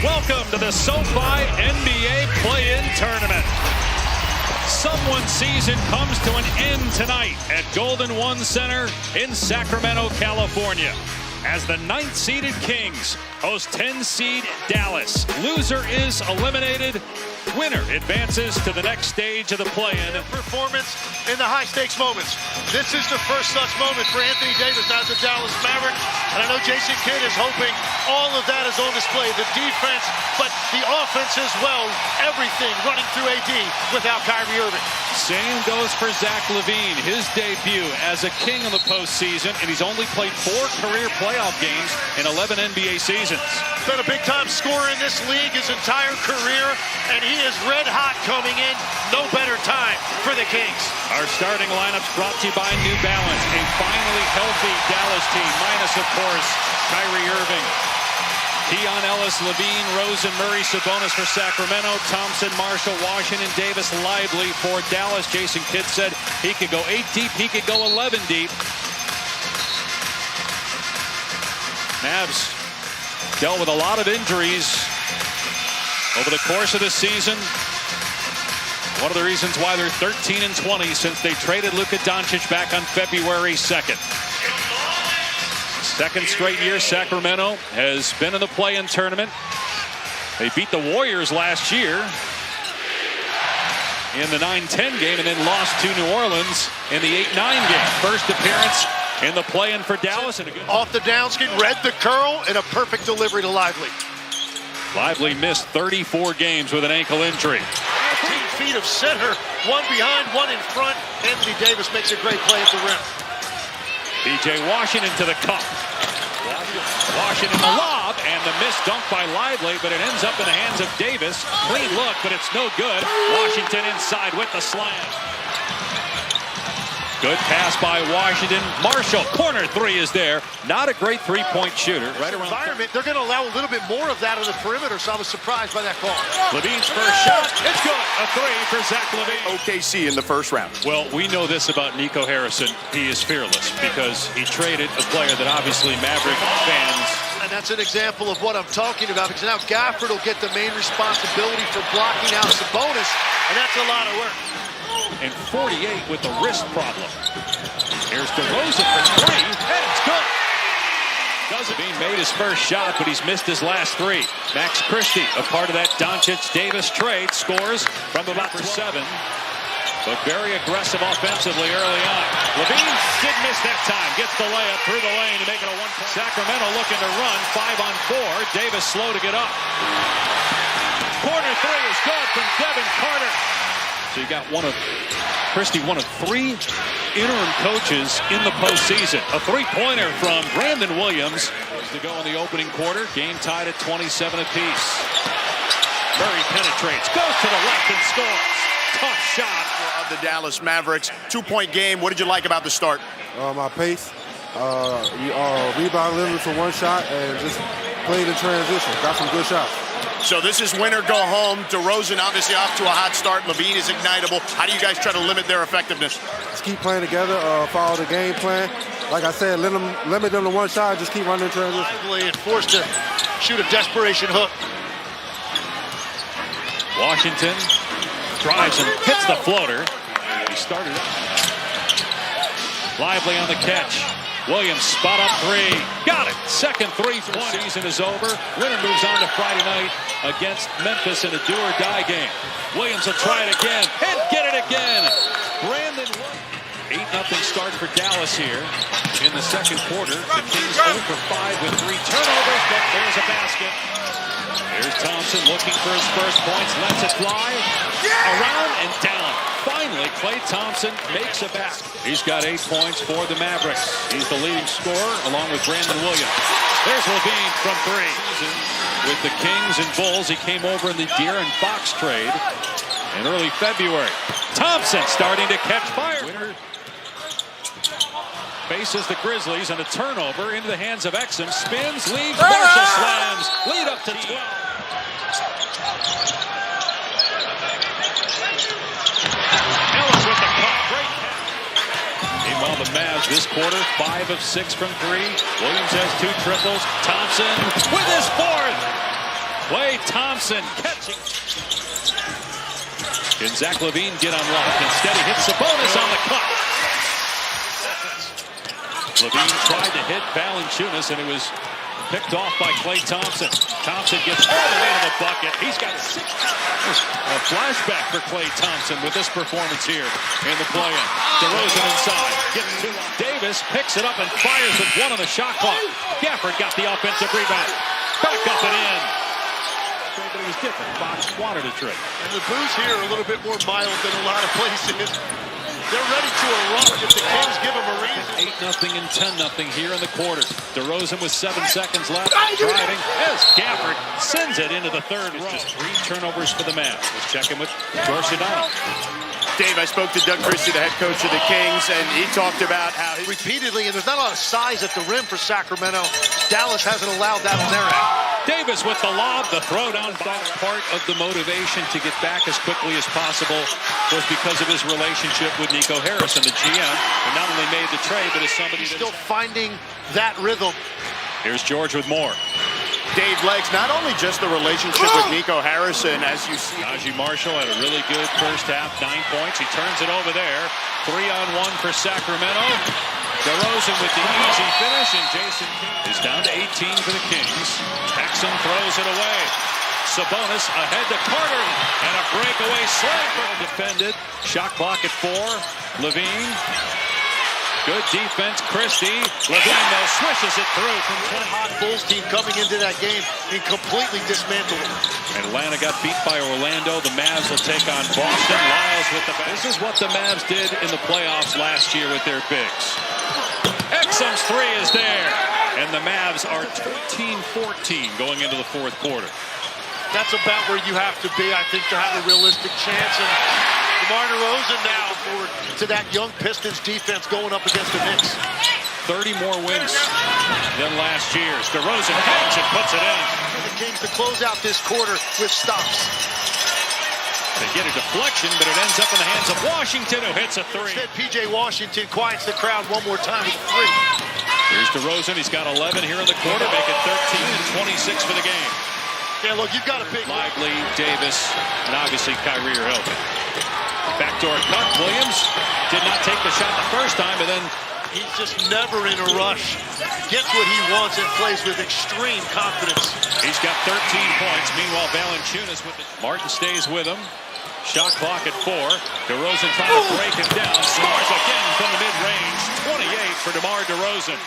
Welcome to the Sofi NBA Play-In Tournament. Someone's season comes to an end tonight at Golden One Center in Sacramento, California, as the 9th-seeded Kings host 10-seed Dallas. Loser is eliminated. Winner advances to the next stage of the play-in. Performance in the high-stakes moments. This is the first such moment for Anthony Davis as a Dallas Maverick. And I know Jason Kidd is hoping all of that is on display. The defense, but the offense as well. Everything running through AD without Kyrie Irving. Same goes for Zach LaVine. His debut as a King in the postseason, and he's only played 4 career playoff games in 11 NBA seasons. Been a big-time scorer in this league his entire career, and he is red hot coming in. No better time for the Kings. Our starting lineups brought to you by New Balance, a finally healthy Dallas team, minus, of course, Kyrie Irving. Keon Ellis, LaVine, Rosen, Murray, Sabonis for Sacramento, Thompson, Marshall, Washington, Davis, Lively for Dallas. Jason Kidd said he could go 8 deep, he could go 11 deep. Mavs dealt with a lot of injuries over the course of the season. One of the reasons why they're 13-20 since they traded Luka Doncic back on February 2nd. Second straight year Sacramento has been in the play-in tournament. They beat the Warriors last year in the 9-10 game and then lost to New Orleans in the 8-9 game. First appearance in the play-in for Dallas. And off the downskin, read the curl, and a perfect delivery to Lively. Lively missed 34 games with an ankle injury. 15 feet of center, one behind, one in front. Anthony Davis makes a great play at the rim. PJ Washington to the cup. Washington the lob, and the missed dunk by Lively, but it ends up in the hands of Davis. Clean look, but it's no good. Washington inside with the slam. Good pass by Washington. Marshall, corner three is there. Not a great three-point shooter. Right around environment, they're going to allow a little bit more of that on the perimeter, so I was surprised by that call. LaVine's first shot, it's good. A three for Zach LaVine. OKC in the first round. Well, we know this about Nico Harrison. He is fearless because he traded a player that obviously Maverick fans. And that's an example of what I'm talking about, because now Gafford will get the main responsibility for blocking out Sabonis, and that's a lot of work. And 48 with the wrist problem. Here's DeRozan for 3, and it's good. He made his first shot, but he's missed his last 3. Max Christie, a part of that Doncic-Davis trade, scores from about 7. But very aggressive offensively early on. LaVine did miss that time. Gets the layup through the lane to make it a 1-point. Sacramento looking to run 5-on-4. Davis slow to get up. Corner 3 is good from Devin Carter. So you got Christie, one of 3 interim coaches in the postseason. A 3-pointer from Brandon Williams to go in the opening quarter. Game tied at 27 apiece. Murray penetrates, goes to the left and scores. Tough shot of the Dallas Mavericks. 2-point game. What did you like about the start? My pace, rebound limit for one shot, and just played in transition. Got some good shots. So this is win or go home. DeRozan obviously off to a hot start. LaVine is ignitable. How do you guys try to limit their effectiveness? Just keep playing together, follow the game plan. Like I said, limit them to one shot, just keep running in transition. Lively and forced to shoot a desperation hook. Washington drives and hits the floater. He started up. Lively on the catch. Williams spot up 3. Got it. Second 3-point. Season is over. Winner moves on to Friday night against Memphis in a do-or-die game. Williams will try it again and get it again. Brandon Williams. 8-0 start for Dallas here in the second quarter. The Kings 0 for 5 with 3 turnovers, but there's a basket. Here's Thompson looking for his first points. Lets it fly. Around and down. Finally, Klay Thompson makes a basket. He's got 8 points for the Mavericks. He's the leading scorer along with Brandon Williams. There's LaVine from 3. With the Kings and Bulls, he came over in the De'Aaron Fox trade in early February. Thompson starting to catch fire. Winner faces the Grizzlies and a turnover into the hands of Exum. Spins, leaves, Marshall slams. Lead up to 12. Ellis with the cut. Great. Meanwhile, the Mavs this quarter, 5 of 6 from 3. Williams has 2 triples. Thompson with his 4th. Klay Thompson catching. Can Zach LaVine get unlocked? Instead, he hits Sabonis on the cut. LaVine tried to hit Valanciunas, and it was picked off by Klay Thompson. Thompson gets all the way to the bucket. He's got 6. A flashback for Klay Thompson with this performance here in the play-in. DeRozan inside. Gets to Davis, picks it up and fires with 1 on the shot clock. Gafford got the offensive rebound. Back up and in. But it was different. Fox wanted a trick. And the Blues here are a little bit more mild than a lot of places. They're ready to erupt if the Kings give them a reason. 8-0 and 10-0 here in the quarter. DeRozan with 7 seconds left. Driving as Gafford sends it into the third row. 3 turnovers for the Mavs. Let's check in with George Sedano. Dave, I spoke to Doug Christie, the head coach of the Kings, and he talked about how repeatedly, and there's not a lot of size at the rim for Sacramento. Dallas hasn't allowed that on their end. Davis with the lob, the throwdown. Part of the motivation to get back as quickly as possible was because of his relationship with Nico Harrison, the GM, who not only made the trade, but is somebody He's still finding that rhythm. Here's George with more. Dave Legs, not only just the relationship with Nico Harrison, as you see. Najee Marshall had a really good first half, 9 points. He turns it over there. 3-on-1 for Sacramento. DeRozan with the easy finish, and Jason is down to 18 for the Kings. Paxson throws it away. Sabonis ahead to Carter, and a breakaway slam. Defended. Shot clock at 4. LaVine. Good defense, Christie. LaVine, though, swishes it through from 20. Hot Bulls team coming into that game and completely dismantled it. Atlanta got beat by Orlando. The Mavs will take on Boston. Lyles with the back. This is what the Mavs did in the playoffs last year with their bigs. Exum's 3 is there. And the Mavs are 13-14 going into the fourth quarter. That's about where you have to be, I think, to have a realistic chance. And DeMar DeRozan now forward to that young Pistons defense going up against the Knicks. 30 more wins than last year's. DeRozan hangs and puts it in. For the Kings to close out this quarter with stops. They get a deflection, but it ends up in the hands of Washington, who hits a 3. Instead, P.J. Washington quiets the crowd one more time with 3. Here's DeRozan. He's got 11 here in the quarter, making 13 and 26 for the game. Yeah, look, you've got a big... Lively, Davis, and obviously Kyrie are healthy. Backdoor cut. Williams did not take the shot the first time, but then... He's just never in a rush. Gets what he wants and plays with extreme confidence. He's got 13 points. Meanwhile, Valanciunas with it. Martin stays with him. Shot clock at 4. DeRozan trying to break him down. Scores again from the mid-range. 28 for DeMar DeRozan.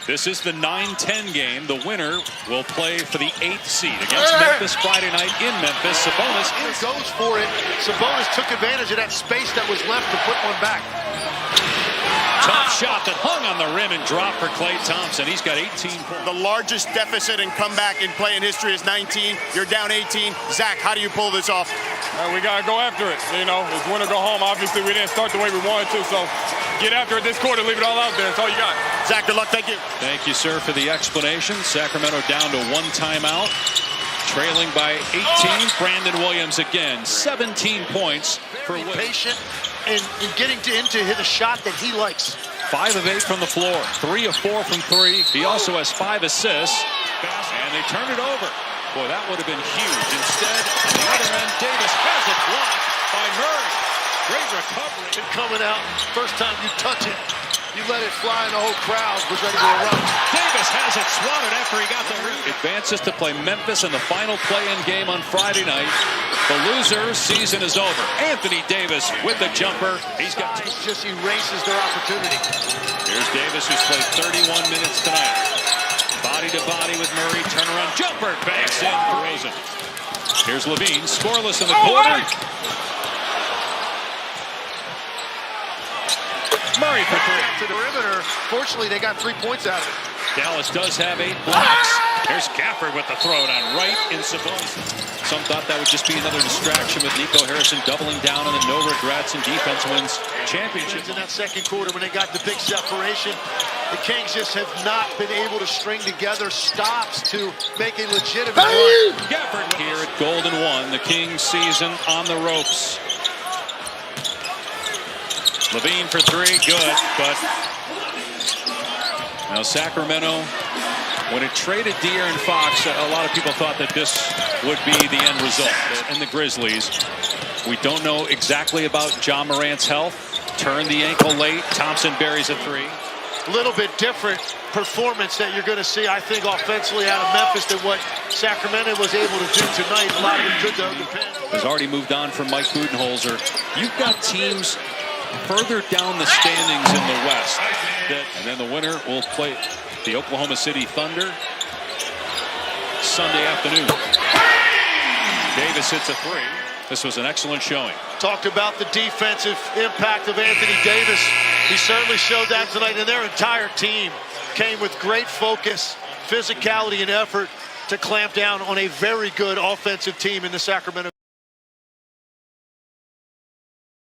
This is the 9-10 game. The winner will play for the 8th seed against Memphis Friday night in Memphis. Sabonis goes for it. Sabonis took advantage of that space that was left to put one back. Tough shot that hung on the rim and dropped for Klay Thompson. He's got 18 points. The largest deficit and comeback in play in history is 19. You're down 18. Zach, how do you pull this off? We got to go after it. You know, it's win or go home. Obviously, we didn't start the way we wanted to, so get after it this quarter. Leave it all out there. That's all you got. Zach, good luck. Thank you. Thank you, sir, for the explanation. Sacramento down to 1 timeout. Trailing by 18. Brandon Williams again. 17 points for Williams. Patient and getting into hit a shot that he likes. 5 of 8 from the floor. 3 of 4 from 3. He also has 5 assists. And they turn it over. Boy, that would have been huge. Instead, on the other end, Davis has it blocked by Murray. Great recovery. And coming out, first time you touch it, you let it fly and the whole crowd was ready to erupt. Davis has it swatted after he got the rebound. Advances to play Memphis in the final play-in game on Friday night. The loser season is over. Anthony Davis with the jumper. He's got It just erases their opportunity. Here's Davis, who's played 31 minutes tonight. Body to body with Murray. Turnaround jumper. Banks in for Rosen. Here's LaVine. Scoreless in the quarter. Murray for 3. To the perimeter. Fortunately, they got 3 points out of it. Dallas does have 8 blocks. Here's Gafford with the throwdown right in Sabonis. Some thought that would just be another distraction with Nico Harrison doubling down on the no regrets and defense wins championship. In that second quarter when they got the big separation, the Kings just have not been able to string together stops to make a legitimate run. Gafford here at Golden 1, the Kings season on the ropes. LaVine for 3, good, but Now Sacramento, when it traded De'Aaron Fox, a lot of people thought that this would be the end result. And the Grizzlies, we don't know exactly about Ja Morant's health. Turned the ankle late. Thompson buries a three. A little bit different performance that you're going to see, I think, offensively out of Memphis than what Sacramento was able to do tonight. A lot of it could, though, depend. Has already moved on from Mike Budenholzer. You've got teams further down the standings in the West. And then the winner will play the Oklahoma City Thunder Sunday afternoon. Davis hits a three. This was an excellent showing. Talked about the defensive impact of Anthony Davis. He certainly showed that tonight, and their entire team came with great focus, physicality, and effort to clamp down on a very good offensive team in the Sacramento.